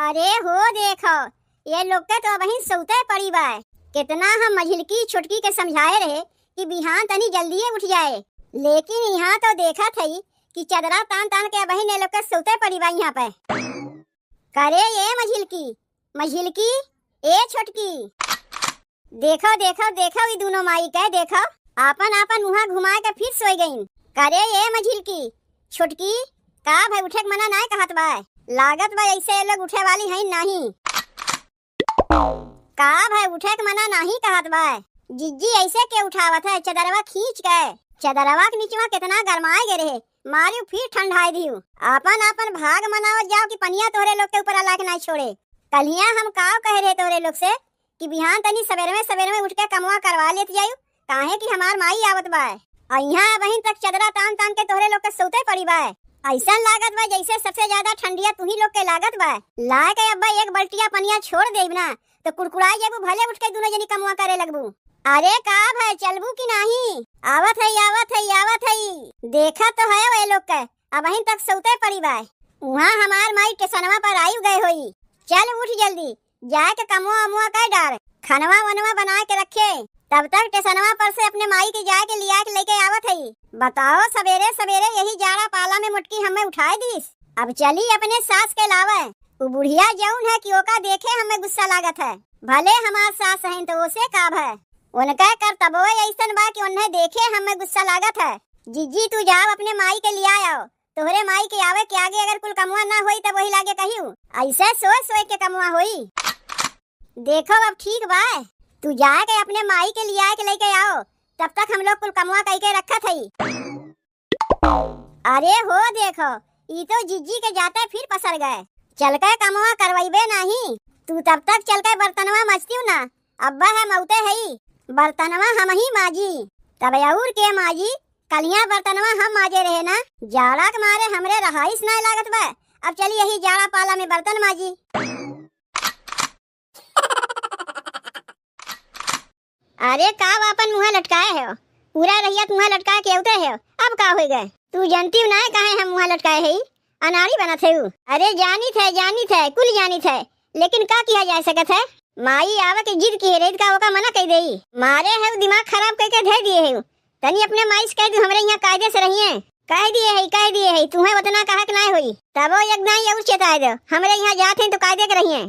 अरे हो देखो, ये लोग के तो वही सोते पड़ी बा। कितना हम मझिलकी छुटकी के समझाए रहे कि बिहान तनी जल्दी उठ जाए, लेकिन यहाँ तो देखा थई कि चदरा तान तान के वही ने लोग के सोते पड़ी बा। यहाँ पे करे ये मझिलकी मझिलकी ए छुटकी, देखो देखो देखो ये दोनों माई के देखो आपन आपन मुहा घुमा के फिर सोई गईन। करे ये मझिलकी छुटकी का भाई उठे मना नहीं कहत बा, लागत बा ऐसे ये लोग उठे वाली है नहीं। का भाई उठे के मना नहीं कहत बा, जिज्जी ऐसे के उठावत है चदरवा खींच के। चदरवा के नीचवा कितना गरमाए गे रहे, मारियो फिर ठंडाई दियो। आपन आपन भाग मनावत जाओ कि पनिया तोरे लोग के ऊपर अल्लाह के नहीं छोड़े। कलिया हम काव कह रहे तोरे लोग से कि बिहान तनी सवेरे में उठ के कमवा करवा लेत जायू, काहे कि हमार माई आवत बा। यहाँ वहीं तक चदरा तान तान के तोरे लोग के सोते पड़ी बा। ऐसा लागत बा जैसे सबसे ज्यादा ठंडिया तू ही लोग के लागत बा। ला के अब्बा एक बल्टिया पनिया छोड़ देब ना तो कुड़कुड़ा जेबू, भले उठ के दोनों जनी कमवा करे लगबू। अरे का भाई चलबू की नहीं? आवत है आवत है आवत है, देखा तो है वे लोग के अब वहीं तक सोते पड़ी बा। वहाँ हमार माई टेसनवा पर आई गए होई। चल उठ जल्दी जाए के कमवा अमुआ कर डार, खनवा वनवा बना के रखे, तब तक टेसनवा पर से अपने माई के जाके लिया के लेके आवत है। बताओ सवेरे सवेरे यही जाड़ा पाला में मुटकी हमें उठाए दीस। अब चली अपने सास के लावे, वो बुढ़िया जौन है कि ओका देखे हमें गुस्सा लागत है। भले हमार सास है तो ओसे काब है, उनका कर तबो ऐसन बा कि उन्हें देखे हमें गुस्सा लागत है। जिज्जी तू जाओ अपने माई के लिया आओ, तोहरे माई के आवे के आगे अगर कुल कमुआ ना होई तब वही लागे कहियो ऐसे सोच सोच के कमुआ होई। देखो अब ठीक बा, तू जाके अपने माई के लिया के लेके आओ, तब तक हम लोग कुल कमुआ कह के रखत हई। अरे हो देखो ये तो जिज्जी के जाते फिर पसर गए। चल के कमुआ करवाइबे नहीं, तू तब तक चल के बर्तनवा मजतियू ना, अब्बा है मौते है बर्तनवा हम ही माजी, तब और के माजी कलिया बर्तनवा हम माजे रहे ना। जाड़ा के मारे हमरे रहाइस नहीं लागत बा, अब चली यही जाड़ा पाला में बर्तन माजी। अरे का अपन मुँह लटकाए है, पूरा रहिया मुँह लटका के उते है, अब का हो गए? तू जानती ना कहे हम मुँह लटकाए है, अनाड़ी बना थे। अरे जानी थे कुल जानी थे, लेकिन का किया जा सकत है? माई आवे के जिद की रेत का ओका मना कह देई, मारे है दिमाग खराब करके धर दिए है। तनी अपने माई से कह दू हमरे यहाँ कायदे से रहिए, कह दिए है तुम्हें उतना कहा कि नहीं हुई, तब वो एक दाई और चेताए दो हमरे यहाँ जाते हैं तो कायदे के रहिए।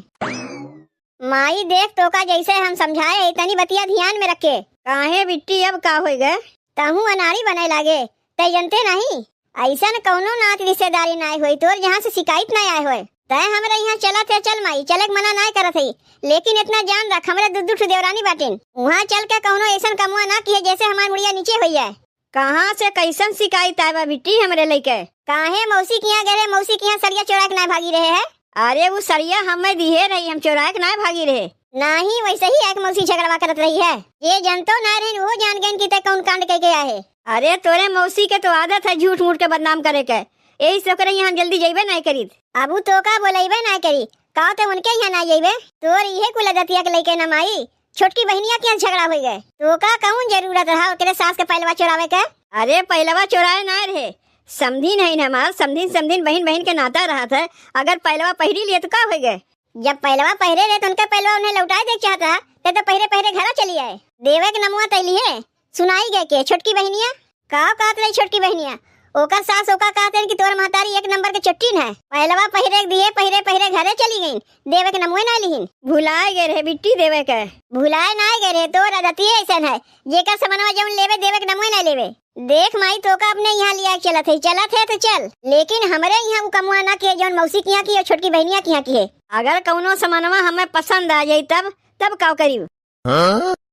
माई देख तो का जैसे हम समझाए तनी बतिया ध्यान में रखे। काहे बिट्टी अब का हो गए? तहू अनाड़ी बने लागे, तय जनते नहीं ऐसा न कौनो नात रिश्तेदारी नहीं हुई तोर जहाँ से शिकायत नहीं आए हुए। तय हमारे यहाँ चला थे, चल माई चले मना नहीं करत है, लेकिन इतना जान रख हमरे दूध देवरानी बाटिन, वहाँ चल के कौनो ऐसा कमुआ ना किए जैसे हमारी मुड़िया नीचे हुई है। कहाँ से कैसन शिकायत आए बा बिट्टी हमरे लेके? काहे मौसी के यहाँ गए, मौसी के यहाँ सरिया चोरा के नहीं भागी रहे है? अरे वो सरिया हमें दिए रही, हम चोरा के नहीं भागी रहे। नहीं वैसे ही एक मौसी झगड़वा करत रही है, ये जनतो ना रहे वो जान गए कि कौन कांड के गया है। अरे तोरे मौसी के तो आदत है झूठ मूठ के बदनाम करे के, यही सब करे यहाँ जल्दी जाइबे नहीं करी। अब तो का बोलेबे नहीं करी, का तो उनके यहाँ ना जाइबे, तोर इहे कुल दतिया के लेके न माई छोटकी बहनिया के झगड़ा हो गए, तो का कौन जरूरत रहा तेरे सास के पहलवा चोरावे के? अरे पहलवा चोराए ना रहे, समझी नहीं न हमार समझीन बहन के नाता रहा था। अगर पहलवा पहरी लिए तो का हो गए? जब पहलवा पहरे रहे तो उनका पहलवा उन्हें लौटाए देख चाहता तो पहरे घर चली आए, देवे के नमुआ तैली है सुनाई गए के छोटकी बहनिया का कहत रही। छोटकी बहनिया ओकर सास ओका कहते हैं कि तोर महतारी एक नंबर के चुट्टीन है, पहलवा पहरे दिए पहरे घरे चली गई, देवे के नमुए ना लिहिन। भुलाए गए रहे बिट्टी देवे के, भुलाए ना गए रहे, तोर आदत ऐसा है जेकर समनवा जौन लेवे देवे के नमुए ना लेवे। देख माई तो का अपने यहाँ लिया चलत है तो चल, लेकिन हमारे यहाँ वो कमुआ ना किए जौन मौसी के यहाँ की और छोटकी बहनिया के यहाँ की है। अगर कौनो समनवा हमें पसंद आ जाये तब का करियो?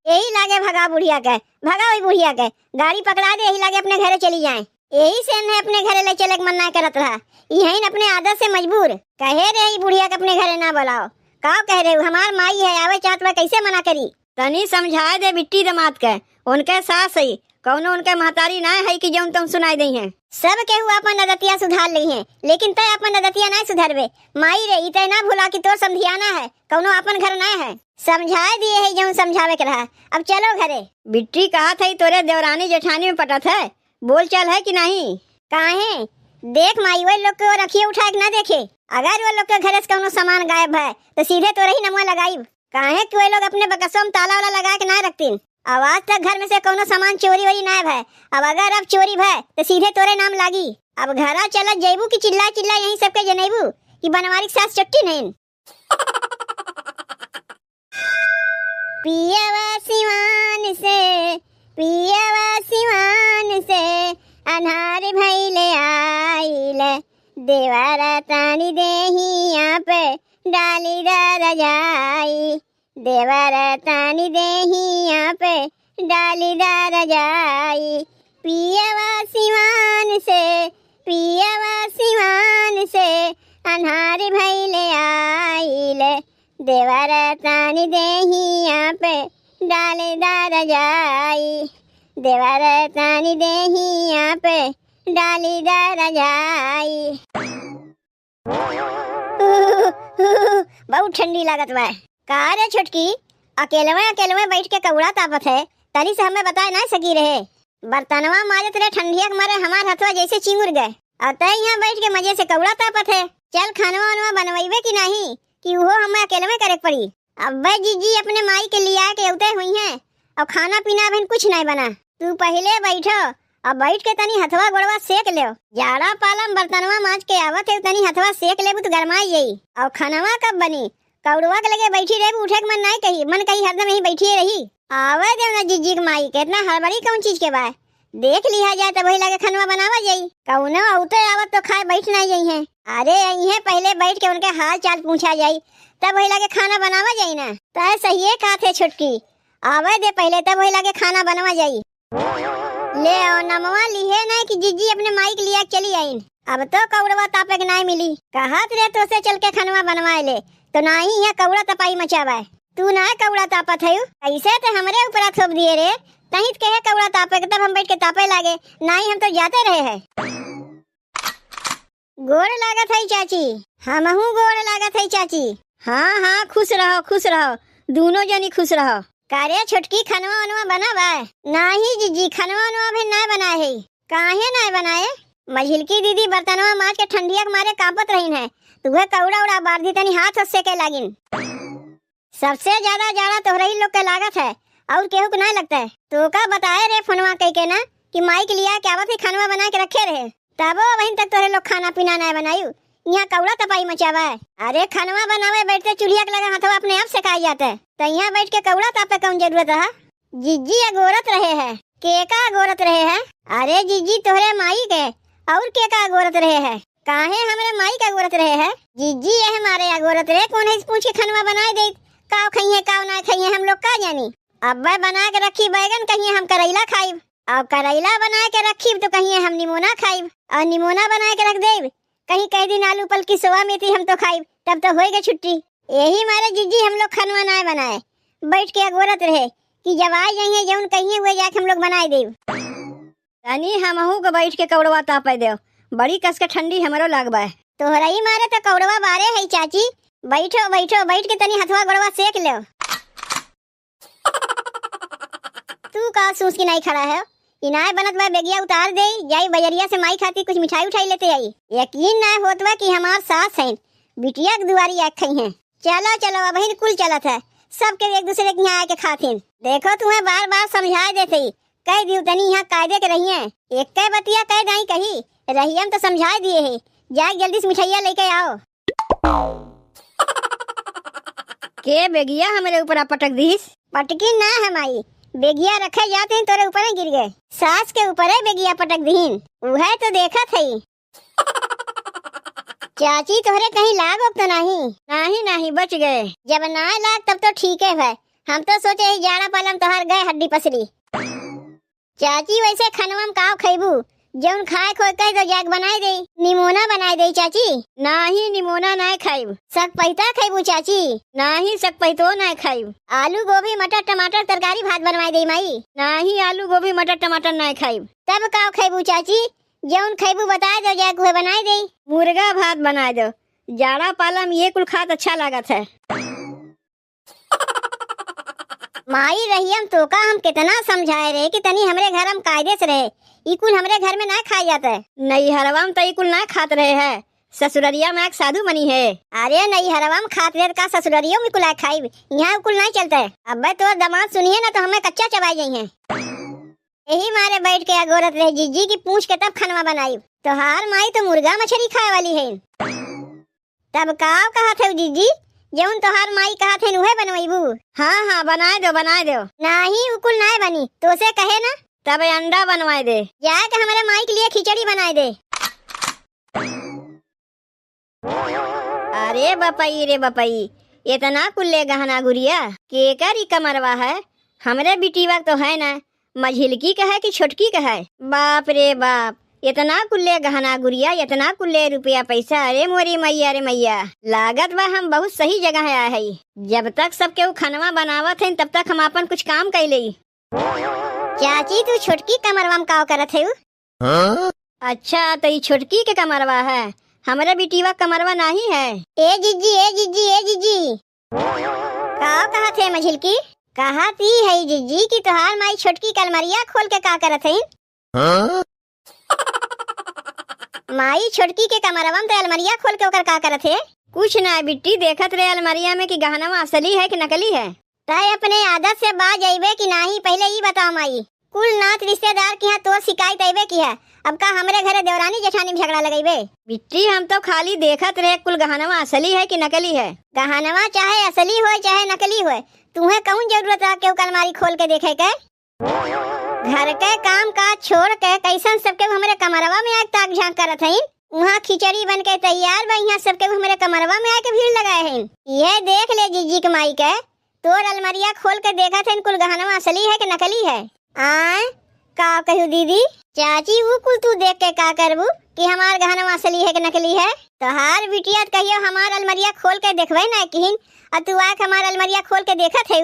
यही लागे भगा बुढ़िया के, भगा वही बुढ़िया के, गाड़ी पकड़ा दे, यही लागे अपने घरे चली जाए। यही से न अपने घरे ले चले मन ना करत रहा, यही अपने आदत से मजबूर कहे रहे बुढ़िया के अपने घरे ना बुलाओ। का कह रहे हमार माई है आवे चाहत बा, कैसे मना करी? तनी समझाए दे बिट्टी दमाद के, उनके सास है कौनो उनके महतारी ना है कि जौन तुम सुनाई दी है। सब केहू अपन आदतिया सुधार ली है, लेकिन तय अपन आदतिया नहीं सुधरबे। माई रे इतने ना भूला कि तोर समझियाना है, कौनो अपन घर ना है, समझाए दिए है जौन समझावे के रहा। अब चलो घरे। बिट्टी कहा था तोरे देवरानी जेठानी में पटत है, बोल चल है कि नहीं? काहे देख माई वो लोग को रखिए उठा के ना देखे। अगर वो लोग के घर से कोनो सामान गायब है तो सीधे तो रही नमुआ लगाई। काहे कि वो लोग अपने बकसों में ताला वाला लगा के ना रखतीन। आवाज तक घर में से कोनो सामान चोरी वोरी ना है। अब अगर अब चोरी है तो सीधे तोरे नाम लागी। अब घरा चला जैबू की चिल्ला चिल्ला यही सबके जनेबू कि बनवारी के साथ चट्टी नहीं। पियवा सिवान से अनहार भइले आइल देवारा तानी देहिया पे डाली रजाई। देवारा तानी देहिया पे डाली रजाई। पियवा सिवान से अनहार भइले आइल देवारा तानी देहिया पे डाले रजाई। देवारा तानी देहिया पे डाली रजाई। बहुत ठंडी लागत बा। का रे छोटकी अकेलवे बैठ के कौड़ा तापत है। तनी से हमें बताए ना सकी रहे। बर्तनवा मारे तेरे ठंडिया के मारे हमार हथवा जैसे चिंगुर गए। और तय यहाँ बैठ के मजे से कौड़ा तापत है। चल खानवा वानवा बनवाइबे की नहीं कि वो हमें अकेले करे पड़ी। अब जीजी अपने माई के लिया के उते हुई हैं और खाना पीना अभी कुछ नहीं बना। तू पहले बैठो अब बैठ के तनी हथवा गोड़वा सेक ले। जाड़ा पालम बर्तनवा माज के आवत है तनी हथवा सेक ले तो गरमाई जाई। और खानवा कब बनी कौड़वा के लगे बैठी रहे उठे के मन नहीं कही मन कही हरदम यही बैठी रही। आवे दे ना जीजी के माई के इतना हड़बड़ी कौन चीज के बा। देख लिया जाए तो वही लगे खानवा बनावा जाई। कौनो औते आवत तो खाए बैठ नहीं जाई है। अरे यही पहले बैठ के उनके हाल चाल पूछा जाई तब वही लगे खाना बनावा जाई ना। तय सही कहा थे छुटकी आवे दे पहले तब वही लगे खाना बनवा जाई। ले और नमवा लिए ना कि जीजी अपने माई के लिए चली आई। अब तो कौड़वा तापे के नहीं मिली। कहत रे तो से चल के खानवा बनवाए ले तो ना ही यहाँ कौड़ा तपाई मचावा। तू ना कौड़ा तापत है ऐसे तो हमरे ऊपर थोप दिए रे। तही कहे कौड़ा तापे तब हम बैठ के तापे लागे नहीं हम तो जाते रहे है। गोड़ लागत है चाची। हमहू गोड़ लागत है चाची। हाँ खुश रहो दोनों जनी खुश रहो। कार्य छोटकी खनवा वनवा बना बा नहीं जीजी खनवा वनवा भी ना बना है। काहे ना बनाए मझिलकी दीदी बर्तनवा माज के ठंडिया के मारे कांपत रही है। तुहे कौड़ा उड़ा बार दी तनी हाथ से के लागिन। सबसे ज्यादा जाड़ा तोहरा लोग के लागत है और केहू को नहीं लगता है। तो का बताए रे फोनवा कह के ना कि माई के लिया क्या आवत है खानवा बना के रखे रहे तब वहीं तक तोरे लोग खाना पीना नहीं बनायू। यहाँ कौड़ा तपाई मचावा है। अरे खानवा बनावे बैठते चूल्हा के लगा हाथवा अपने आप सेकाई जाता है तो यहाँ बैठ के कौड़ा तापे कौन जरूरत है। जीजी अगोरत रहे है के का अगोरत रहे है। अरे जीजी तोहरे माई के और के का अगोरत रहे है। काहे हमारे माई का अगोरत रहे है। जीजी ये हमारे अगोरत रहे कौन है पूछ के खानवा बनाए दे काव खाइए काव ना खाइए हम लोग का जानी। अब बना के रखी बैगन कहिए हम करेला खाइब और करेला बना के रखी तो कहिए हम निमोना खाइब और निमोना बना के रख देब कहीं कई दिन आलू पल की सोवा मेथी हम तो खाइब तब तो होएगा छुट्टी। यही मारे जीजी हम लोग खानवा ना बनाए बैठ के अगोरत रहे कि जब आ जाइए जौन कहिए हुए जाके हम लोग बनाए देब। तनी हमहू को बैठ के कौड़वा तापे देव बड़ी कस के ठंडी हमरो लागबा है। तोहरा ही मारे तो कौड़वा बारे है चाची। बैठो बैठ के तनी हथवा गोड़वा सेक ले। तू का सूस की नहीं खड़ा है इनाय बनत बा बेगिया उतार दे जाई बजरिया से माई खाती कुछ मिठाई उठाई लेते आई। यकीन ना होत बा कि हमार सास है बिटिया के दुआरी आख खई है। चलो अब ही कुल चलत है सबके एक दूसरे के यहाँ आके खाथिन। देखो तुम्हें बार बार समझाए देते कह दियो तनी यहाँ कायदे के रही है। एक कई बतिया कह नहीं कही रही हम तो समझाए दिए है जाए जल्दी से मिठाइया लेके आओ। के बेगिया हमारे ऊपर पटक दीस। पटकी ना है माई बेगिया रखे जाते हैं तोरे ऊपर गिर गए सास के ऊपर है बेगिया पटक दीन वह तो देखा थी। चाची तोहरे कहीं लाग तो नहीं बच गए। जब ना लाग तब तो ठीक है भाई हम तो सोचे ही जाड़ा पालम तोहर गए हड्डी पसरी। चाची वैसे खनवा में काव खैबू जौन खाए खोए कह तो जाग बनाए दे निमोना बनाए दे चाची। नहीं निमोना नहीं खाइब सक पैता खैबू चाची। नहीं सक पैतो नहीं खाइब आलू गोभी मटर टमाटर तरकारी भात बनवाए दे माई। नहीं आलू गोभी मटर टमाटर नहीं खाइब तब काव खैबू चाची जौन खैबू बताए दो जाग हुए बनाए दे। मुर्गा भात बनाए दो जाड़ा पालम ये कुल खात अच्छा लागत है। माई रहियम तो का हम कितना समझाए रहे कि तनी हमरे घर हम कायदे से रहे। ई कुल हमरे घर में ना खाया जाता है। नहीं हरवा में तो ई कुल ना खात रहे है। ससुररिया में एक साधु बनी है। अरे नहीं हरवा में खात रहे का ससुररियों में कुल खाई। यहाँ कुल नहीं चलता है। अब तो दामाद सुनिए ना तो हमें कच्चा चबाई गई है। यही मारे बैठ के अगोरत रहे जीजी की पूछ के तब खनवा बनाई। तो हार माई तो मुर्गा मछली खाए वाली है। तब का कहा थे जीजी जौन तोहार माई कहा थे उहे बनवाईबू। हाँ बनाए दो नहीं उकुल ना बनी तो से कहे ना तब अंडा बनवाए दे। जाके हमारे माई के लिए खिचड़ी बनाए दे। अरे बपई रे बपई इतना कुल्ले गहना गुड़िया केकर ही कमरवा है। हमरे बिटिवा तो है ना मझिलकी का है कि छोटकी का है। बाप रे बाप इतना कुल्ले गहना गुड़िया इतना कुल्ले रुपया पैसा। अरे मोरी मैया रे मैया लागत बा हम बहुत सही जगह आया है। जब तक सबके वो खनवा बनावत है तब तक हम अपन कुछ काम कर ले। चाची तू छोटकी कमरवा में का करत है? अच्छा तो ये छोटकी के कमरवा है हमारे बिटिवा कमरवा नहीं है। ए जीजी का कहा थे मझिलकी? कहा ती है जीजी की तोहार माई छोटकी कलमरिया खोल के का करत है? माई छोटकी के कमरवा में तो अलमरिया खोल के ओकर का करत है? कुछ ना बिट्टी देखत रहे अलमरिया में कि गहनवा असली है कि नकली है। तय अपने आदत से बाज अइबे कि नहीं पहले ही बताओ माई। कुल नात रिश्तेदार के यहाँ तो शिकायत अइबे की है। अब का हमरे घरे देवरानी जेठानी में झगड़ा लगेबे? बिट्टी हम तो खाली देखत रहे कुल गहनवा असली है कि नकली है। गहनवा चाहे असली हो चाहे नकली हो तुम्हें कौन जरूरत है क्यों अलमारी खोल के देखे के? घर के काम काज छोड़ के कैसन सबके हमारे कमरवा में आके ताक झांक करत है। वहाँ खिचड़ी बन के तैयार बा यहाँ सबके हमारे कमरवा में आके भीड़ लगाए हैं। यह देख ले जीजी के माई के तोर अलमरिया खोल के देखा थे कुल गहनवा असली है कि नकली है। आए का कहू दीदी चाची वो कुल तू देख के का करबू कि हमार गहनवा असली है कि नकली है? तोहार बिटिया कहियो हमार अलमरिया खोल के देखबे ना किहिन और तू आके हमार अलमरिया खोल के देखत है।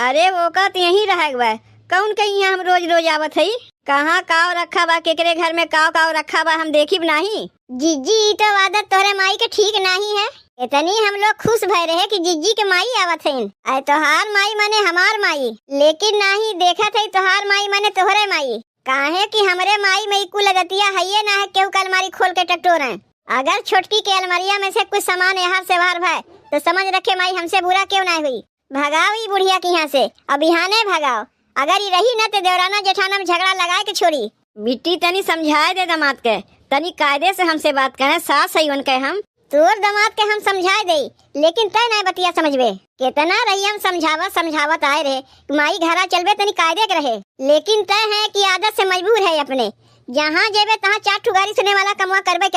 अरे वो का यही रह कौन कहीं हम रोज रोज आवत है। कहाँ काव रखा बा केकरे घर में काव रखा बा हम देखी नहीं। जीजी तो आदत तोहरे माई के ठीक नहीं है। इतनी हम लोग खुश भय रहे कि जीजी के माई आवत है। आए तोहार माई माने हमार माई लेकिन नहीं देखा थे तोहार माई माने तोहरे माई। काहे कि हमरे माई में कुल लगतिया है ना है केहू का अलमारी खोल के टटोर है। अगर छोटकी के अलमारिया में से कुछ सामान यहाँ से बाहर भाई तो समझ रखे माई हमसे बुरा क्यों नहीं हुई। भगाओ ई बुढ़िया की यहाँ से अब यहाँ भगाओ। अगर ये रही ना तो देवराना जेठाना में झगड़ा लगाए के छोड़ी। बिट्टी तनी समझाए दे दामाद के तनी कायदे से हमसे बात कहे सास सही उनके हम तोर दामाद के हम समझाए दे लेकिन तय नहीं बतिया समझबे। कितना रही हम समझावत आए रहे माई घरा चलबे तनी कायदे के रहे लेकिन तय है कि आदत से मजबूर है अपने। जहाँ जेबे तहाँ चार ठुगारी सुने वाला कमवा करबे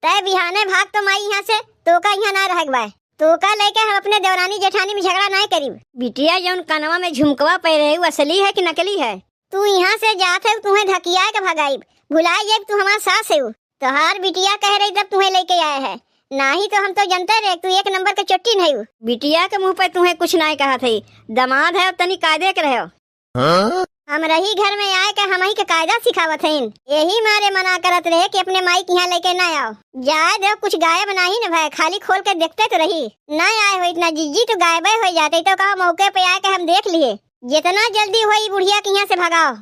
तय बिहाने भाग तो माई यहाँ से तो का यहाँ ना रह तो का लेके हम अपने देवरानी जेठानी में झगड़ा नहीं करीब। बिटिया जौन कनवा में झुमकवा पे रहे वो असली है कि नकली है? तू यहाँ से जात है तुम्हें धकिया के भगाई भुलाए जब तू हमारा सास है। तोहार बिटिया कह रही जब तुम्हें लेके आए है नहीं तो हम तो जनते रहे तू एक नंबर के चोटी नहीं। बिटिया के मुँह पे तुम्हें कुछ नहीं कहा था। दामाद है तनी कायदे के रहे। हम रही घर में आए के हम ही के कायदा सिखावत हैं। यही मारे मना करत रहे कि अपने माई के यहाँ लेके ना आओ। जाए दो कुछ गायब नहीं न भाई खाली खोल के देखते तो रही ना आए हो इतना जीजी तो गायब हो जाते तो कहा मौके पे आए के हम देख लिए। जितना जल्दी हो बुढ़िया के यहाँ से भगाओ।